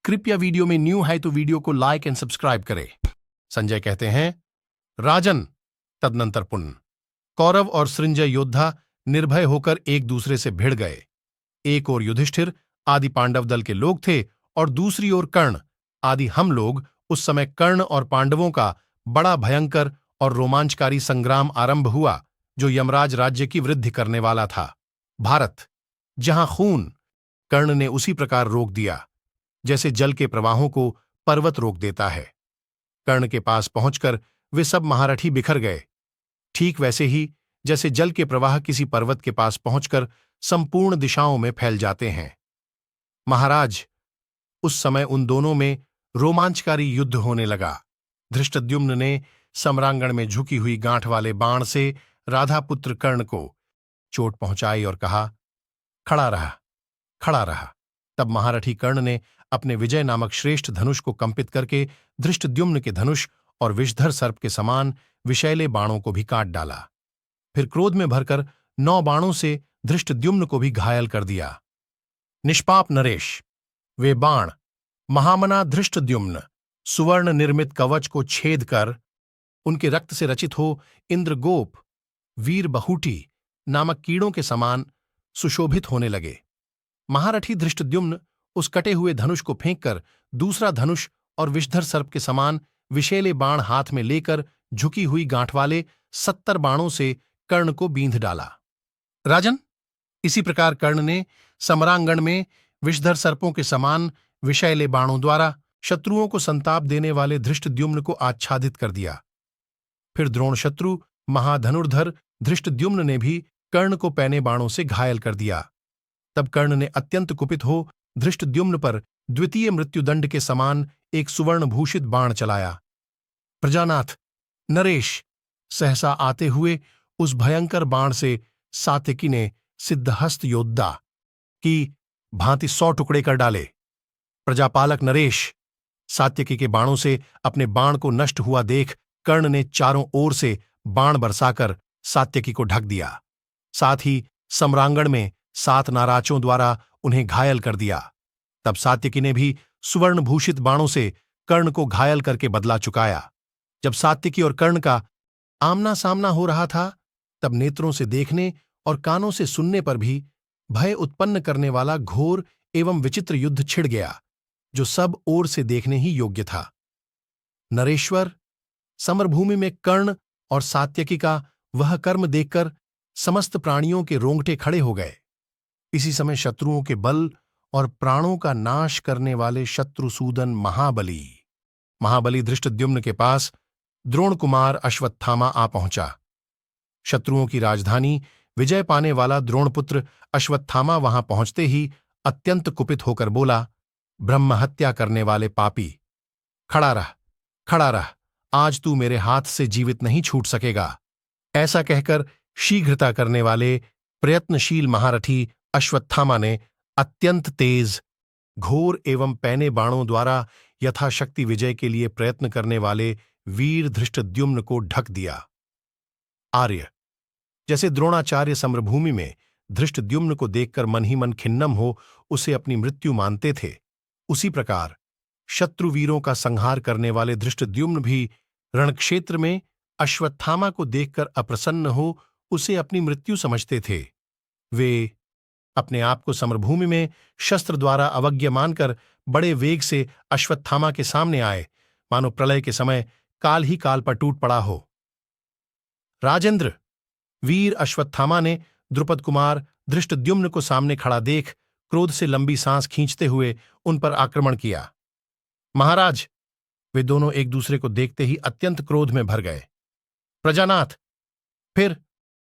कृपया वीडियो में न्यू है तो वीडियो को लाइक एंड सब्सक्राइब करें। संजय कहते हैं, राजन। तदनंतर पुनः कौरव और सृंजय योद्धा निर्भय होकर एक दूसरे से भिड़ गए। एक ओर युधिष्ठिर आदि पांडव दल के लोग थे और दूसरी ओर कर्ण आदि हम लोग। उस समय कर्ण और पांडवों का बड़ा भयंकर और रोमांचकारी संग्राम आरंभ हुआ, जो यमराज राज्य की वृद्धि करने वाला था। भारत, जहां खून कर्ण ने उसी प्रकार रोक दिया जैसे जल के प्रवाहों को पर्वत रोक देता है। कर्ण के पास पहुंचकर वे सब महारथी बिखर गए, ठीक वैसे ही जैसे जल के प्रवाह किसी पर्वत के पास पहुंचकर संपूर्ण दिशाओं में फैल जाते हैं। महाराज, उस समय उन दोनों में रोमांचकारी युद्ध होने लगा। धृष्टद्युम्न ने सम्रांगण में झुकी हुई गांठ वाले बाण से राधापुत्र कर्ण को चोट पहुंचाई और कहा, खड़ा रहा, खड़ा रहा। तब महारथी कर्ण ने अपने विजय नामक श्रेष्ठ धनुष को कंपित करके धृष्टद्युम्न के धनुष और विषधर सर्प के समान विषैले बाणों को भी काट डाला। फिर क्रोध में भरकर 9 बाणों से धृष्टद्युम्न को भी घायल कर दिया। निष्पाप नरेश, वे बाण महामना धृष्टद्युम्न सुवर्ण निर्मित कवच को छेद कर उनके रक्त से रचित हो इंद्रगोप वीर बहुटी नामक कीड़ों के समान सुशोभित होने लगे। महारथी धृष्टद्युम्न उस कटे हुए धनुष को फेंककर दूसरा धनुष और विषधर सर्प के समान विषैले बाण हाथ में लेकर झुकी हुई गांठ वाले 70 बाणों से कर्ण को बींध डाला। राजन, इसी प्रकार कर्ण ने समरांगण में विषधर सर्पों के समान विषैले बाणों द्वारा शत्रुओं को संताप देने वाले धृष्टद्युम्न को आच्छादित कर दिया। फिर द्रोणशत्रु महाधनुर्धर धृष्टद्युम्न ने भी कर्ण को पैने बाणों से घायल कर दिया। तब कर्ण ने अत्यंत कुपित हो धृष्टद्युम्न पर द्वितीय मृत्युदंड के समान एक सुवर्णभूषित बाण चलाया। प्रजानाथ, नरेश, सहसा आते हुए उस भयंकर बाण से सात्यकी ने सिद्धहस्त योद्धा की भांति 100 टुकड़े कर डाले। प्रजापालक नरेश, सात्यकी के बाणों से अपने बाण को नष्ट हुआ देख कर्ण ने चारों ओर से बाण बरसाकर सात्यकी को ढक दिया। साथ ही सम्रांगण में 7 नाराजों द्वारा उन्हें घायल कर दिया। तब सात्यकी ने भी सुवर्णभूषित बाणों से कर्ण को घायल करके बदला चुकाया। जब सात्यकी और कर्ण का आमना सामना हो रहा था, तब नेत्रों से देखने और कानों से सुनने पर भी भय उत्पन्न करने वाला घोर एवं विचित्र युद्ध छिड़ गया, जो सब ओर से देखने ही योग्य था। नरेश्वर, समरभूमि में कर्ण और सात्यकी का वह कर्म देखकर समस्त प्राणियों के रोंगटे खड़े हो गए। इसी समय शत्रुओं के बल और प्राणों का नाश करने वाले शत्रुसूदन महाबली धृष्टद्युम्न के पास द्रोण कुमार अश्वत्थामा आ पहुंचा। शत्रुओं की राजधानी विजय पाने वाला द्रोणपुत्र अश्वत्थामा वहां पहुंचते ही अत्यंत कुपित होकर बोला, ब्रह्महत्या करने वाले पापी, खड़ा रह, खड़ा रह, आज तू मेरे हाथ से जीवित नहीं छूट सकेगा। ऐसा कहकर शीघ्रता करने वाले प्रयत्नशील महारथी अश्वत्थामा ने अत्यंत तेज, घोर एवं पैने बाणों द्वारा यथाशक्ति विजय के लिए प्रयत्न करने वाले वीर धृष्टद्युम्न को ढक दिया। आर्य, जैसे द्रोणाचार्य समरभूमि में धृष्टद्युम्न को देखकर मन ही मन खिन्नम हो उसे अपनी मृत्यु मानते थे, उसी प्रकार शत्रुवीरों का संहार करने वाले धृष्टद्युम्न भी रणक्षेत्र में अश्वत्थामा को देखकर अप्रसन्न हो उसे अपनी मृत्यु समझते थे। वे अपने आप को समरभूमि में शस्त्र द्वारा अवज्ञ मानकर बड़े वेग से अश्वत्थामा के सामने आए, मानो प्रलय के समय काल ही काल पर टूट पड़ा हो। राजेंद्र, वीर अश्वत्थामा ने द्रुपद कुमार धृष्टद्युम्न को सामने खड़ा देख क्रोध से लंबी सांस खींचते हुए उन पर आक्रमण किया। महाराज, वे दोनों एक दूसरे को देखते ही अत्यंत क्रोध में भर गए। प्रजानाथ, फिर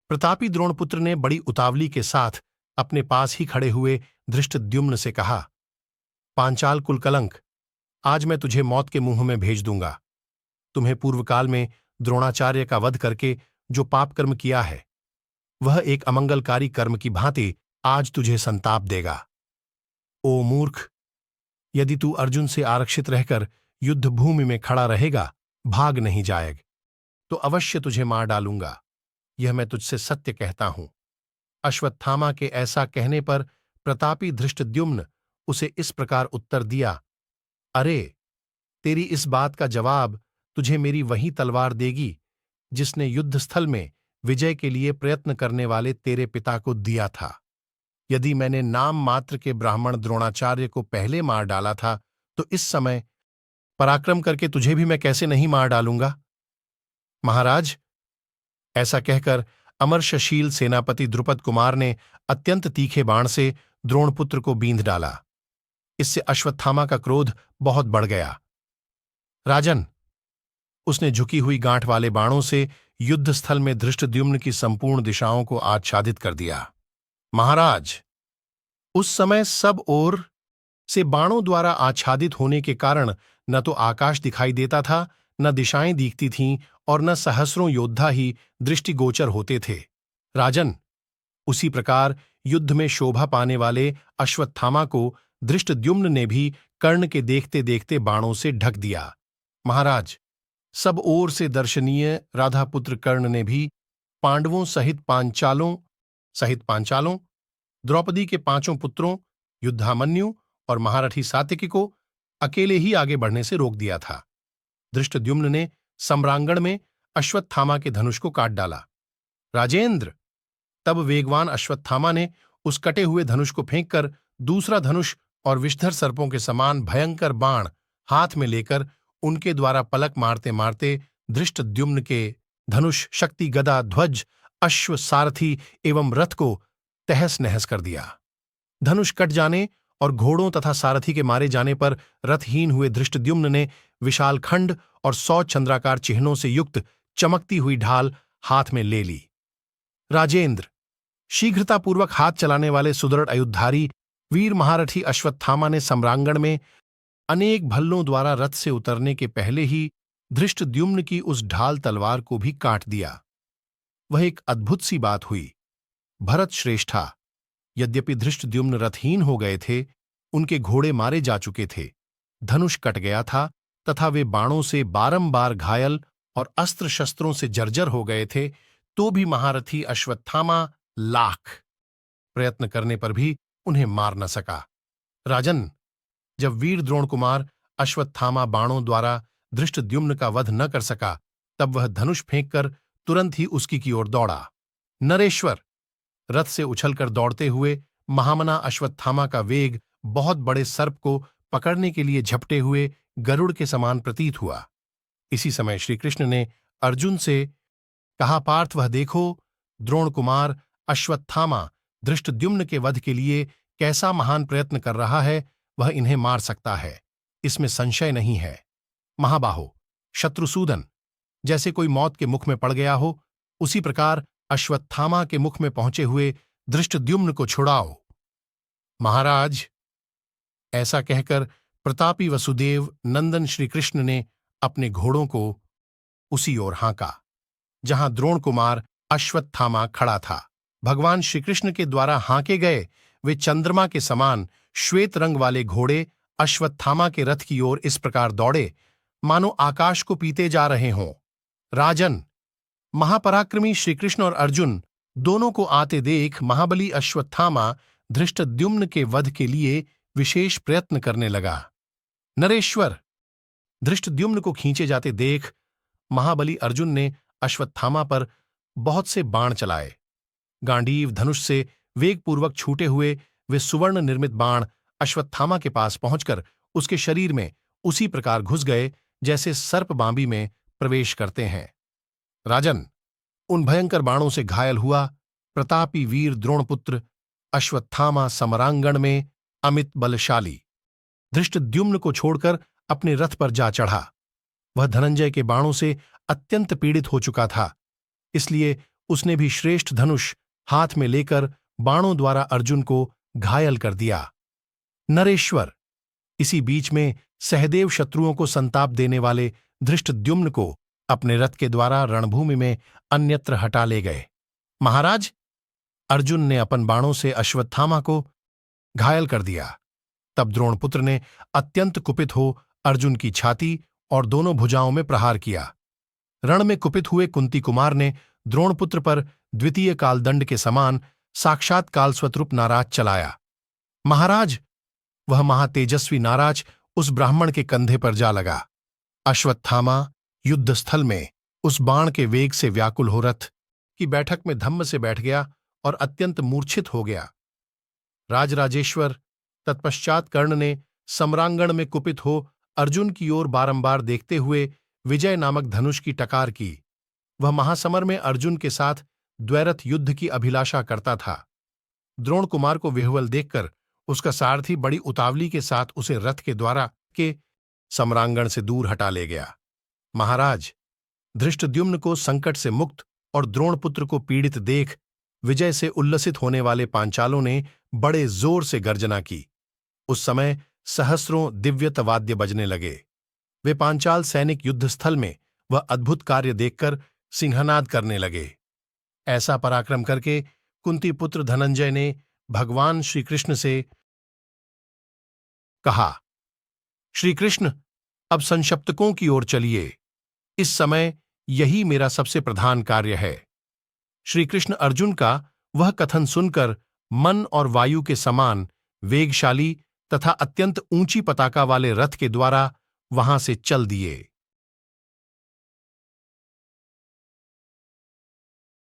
प्रतापी द्रोणपुत्र ने बड़ी उतावली के साथ अपने पास ही खड़े हुए धृष्टद्युम्न से कहा, पांचाल कुलकलंक, आज मैं तुझे मौत के मुंह में भेज दूंगा। तुम्हें पूर्वकाल में द्रोणाचार्य का वध करके जो पाप कर्म किया है, वह एक अमंगलकारी कर्म की भांति आज तुझे संताप देगा। ओ मूर्ख, यदि तू अर्जुन से आरक्षित रहकर युद्ध भूमि में खड़ा रहेगा, भाग नहीं जाएगा, तो अवश्य तुझे मार डालूंगा। यह मैं तुझसे सत्य कहता हूं। अश्वत्थामा के ऐसा कहने पर प्रतापी धृष्टद्युम्न उसे इस प्रकार उत्तर दिया, अरे, तेरी इस बात का जवाब तुझे मेरी वही तलवार देगी जिसने युद्धस्थल में विजय के लिए प्रयत्न करने वाले तेरे पिता को दिया था। यदि मैंने नाम मात्र के ब्राह्मण द्रोणाचार्य को पहले मार डाला था, तो इस समय पराक्रम करके तुझे भी मैं कैसे नहीं मार डालूंगा। महाराज, ऐसा कहकर अमर्षशील सेनापति द्रुपद कुमार ने अत्यंत तीखे बाण से द्रोणपुत्र को बींध डाला। इससे अश्वत्थामा का क्रोध बहुत बढ़ गया। राजन, उसने झुकी हुई गांठ वाले बाणों से युद्धस्थल में धृष्टद्युम्न की संपूर्ण दिशाओं को आच्छादित कर दिया। महाराज, उस समय सब ओर से बाणों द्वारा आच्छादित होने के कारण न तो आकाश दिखाई देता था, न दिशाएं दिखती थीं और न सहस्रों योद्धा ही दृष्टिगोचर होते थे। राजन, उसी प्रकार युद्ध में शोभा पाने वाले अश्वत्थामा को धृष्टद्युम्न ने भी कर्ण के देखते देखते बाणों से ढक दिया। महाराज, सब ओर से दर्शनीय राधापुत्र कर्ण ने भी पांडवों सहित पांचालों, द्रौपदी के 5 पुत्रों युद्धामन्यु और महारथी सात्यकी को अकेले ही आगे बढ़ने से रोक दिया था। धृष्टद्युम्न ने सम्रांगण में अश्वत्थामा के धनुष को काट डाला। राजेंद्र, तब वेगवान अश्वत्थामा ने उस कटे हुए धनुष को फेंककर दूसरा धनुष और विषधर सर्पों के समान भयंकर बाण हाथ में लेकर उनके द्वारा पलक मारते मारते धृष्टद्युम्न के धनुष, शक्ति, गदा, ध्वज, अश्व, सारथी एवं रथ को तहस नहस कर दिया। धनुष कट जाने और घोड़ों तथा सारथी के मारे जाने पर रथहीन हुए धृष्टद्युम्न ने विशाल खंड और 100 चंद्राकार चिन्हों से युक्त चमकती हुई ढाल हाथ में ले ली। राजेंद्र, शीघ्रतापूर्वक हाथ चलाने वाले सुदृढ़ आयुधधारी वीर महारथी अश्वत्थामा ने सम्रांगण में अनेक भल्लों द्वारा रथ से उतरने के पहले ही धृष्टद्युम्न की उस ढाल तलवार को भी काट दिया। वह एक अद्भुत सी बात हुई। भरत श्रेष्ठा, यद्यपि धृष्टद्युम्न रथहीन हो गए थे, उनके घोड़े मारे जा चुके थे, धनुष कट गया था तथा वे बाणों से बारंबार घायल और अस्त्र शस्त्रों से जर्जर हो गए थे, तो भी महारथी अश्वत्थामा लाख प्रयत्न करने पर भी उन्हें मार न सका। राजन, जब वीर द्रोण कुमार अश्वत्थामा बाणों द्वारा धृष्टद्युम्न का वध न कर सका, तब वह धनुष फेंककर तुरंत ही उसकी की ओर दौड़ा। नरेश्वर, रथ से उछलकर दौड़ते हुए महामना अश्वत्थामा का वेग बहुत बड़े सर्प को पकड़ने के लिए झपटे हुए गरुड़ के समान प्रतीत हुआ। इसी समय श्रीकृष्ण ने अर्जुन से कहा, पार्थ, वह देखो, द्रोण कुमार अश्वत्थामा धृष्टद्युम्न के वध के लिए कैसा महान प्रयत्न कर रहा है। वह इन्हें मार सकता है, इसमें संशय नहीं है। महाबाहो, शत्रुसूदन, जैसे कोई मौत के मुख में पड़ गया हो, उसी प्रकार अश्वत्थामा के मुख में पहुंचे हुए धृष्टद्युम्न को छुड़ाओ। महाराज, ऐसा कहकर प्रतापी वसुदेव नंदन श्रीकृष्ण ने अपने घोड़ों को उसी ओर हाँका जहां द्रोण कुमार अश्वत्थामा खड़ा था। भगवान श्रीकृष्ण के द्वारा हाँके गए वे चंद्रमा के समान श्वेत रंग वाले घोड़े अश्वत्थामा के रथ की ओर इस प्रकार दौड़े मानो आकाश को पीते जा रहे हों। राजन, महापराक्रमी श्रीकृष्ण और अर्जुन दोनों को आते देख महाबली अश्वत्थामा धृष्टद्युम्न के वध के लिए विशेष प्रयत्न करने लगा। नरेश्वर, धृष्टद्युम्न को खींचे जाते देख महाबली अर्जुन ने अश्वत्थामा पर बहुत से बाण चलाए। गांडीव धनुष से वेगपूर्वक छूटे हुए वे सुवर्ण निर्मित बाण अश्वत्थामा के पास पहुंचकर उसके शरीर में उसी प्रकार घुस गए जैसे सर्प बांबी में प्रवेश करते हैं। राजन, उन भयंकर बाणों से घायल हुआ प्रतापी वीर द्रोणपुत्र अश्वत्थामा समरांगण में अमित बलशाली धृष्टद्युम्न को छोड़कर अपने रथ पर जा चढ़ा। वह धनंजय के बाणों से अत्यंत पीड़ित हो चुका था, इसलिए उसने भी श्रेष्ठ धनुष हाथ में लेकर बाणों द्वारा अर्जुन को घायल कर दिया। नरेश्वर, इसी बीच में सहदेव शत्रुओं को संताप देने वाले धृष्टद्युम्न को अपने रथ के द्वारा रणभूमि में अन्यत्र हटा ले गए। महाराज, अर्जुन ने अपन बाणों से अश्वत्थामा को घायल कर दिया। तब द्रोणपुत्र ने अत्यंत कुपित हो अर्जुन की छाती और दोनों भुजाओं में प्रहार किया। रण में कुपित हुए कुंती कुमार ने द्रोणपुत्र पर द्वितीय कालदंड के समान साक्षात कालस्वरूप नाराज चलाया। महाराज, वह महातेजस्वी नाराज उस ब्राह्मण के कंधे पर जा लगा। अश्वत्थामा युद्धस्थल में उस बाण के वेग से व्याकुल हो रथ की बैठक में धम्म से बैठ गया और अत्यंत मूर्छित हो गया। राजराजेश्वर तत्पश्चात कर्ण ने सम्रांगण में कुपित हो अर्जुन की ओर बारंबार देखते हुए विजय नामक धनुष की टकार की। वह महासमर में अर्जुन के साथ द्वैरथ युद्ध की अभिलाषा करता था। द्रोण कुमार को विह्वल देखकर उसका सारथी बड़ी उतावली के साथ उसे रथ के द्वारा के सम्रांगण से दूर हटा ले गया। महाराज, धृष्टद्युम्न को संकट से मुक्त और द्रोणपुत्र को पीड़ित देख विजय से उल्लसित होने वाले पांचालों ने बड़े जोर से गर्जना की। उस समय सहस्रों दिव्यत वाद्य बजने लगे। वे पांचाल सैनिक युद्धस्थल में वह अद्भुत कार्य देखकर सिंहनाद करने लगे। ऐसा पराक्रम करके कुंती पुत्र धनंजय ने भगवान श्रीकृष्ण से कहा, श्री कृष्ण, अब संशप्तकों की ओर चलिए। इस समय यही मेरा सबसे प्रधान कार्य है। श्री कृष्ण अर्जुन का वह कथन सुनकर मन और वायु के समान वेगशाली तथा अत्यंत ऊंची पताका वाले रथ के द्वारा वहां से चल दिए।